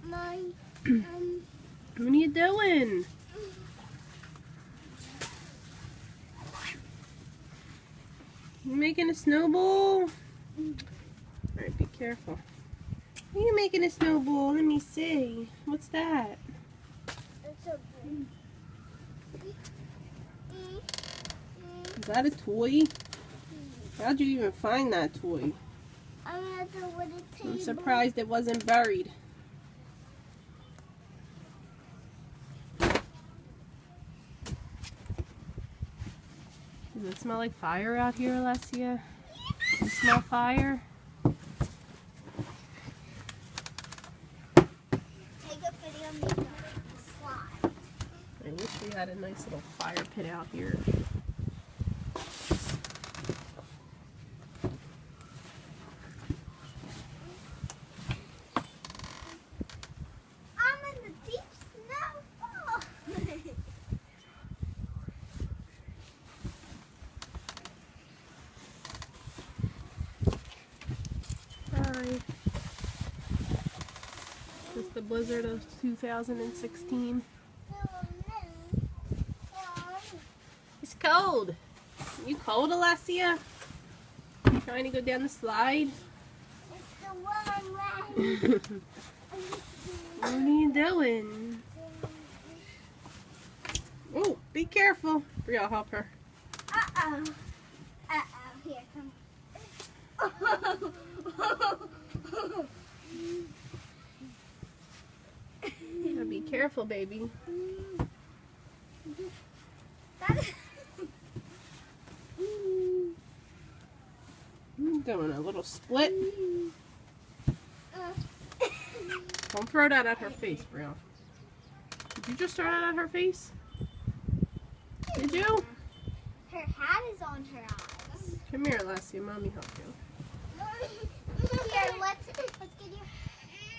What are you doing? You making a snowball? Alright, be careful. Are you making a snowball? Let me see. What's that? Is that a toy? How'd you even find that toy? I'm surprised it wasn't buried. Does it smell like fire out here, Alessia? You smell fire? Take a video, make a slide. I wish we had a nice little fire pit out here. I'm in the deep snowfall. Hi. This is the blizzard of 2016. It's cold. You cold, Alessia? You trying to go down the slide? It's the one way. What are you doing? Oh, be careful. Here, I'll help her. Uh-oh. Uh-oh. Here, come. Now be careful, baby. I'm doing a little split. Don't throw that at her face, Brielle. Did you just throw that at her face? Did you? Her hat is on her eyes. Come here, Alessia. Mommy help you. Here, let's get you.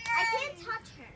I can't touch her.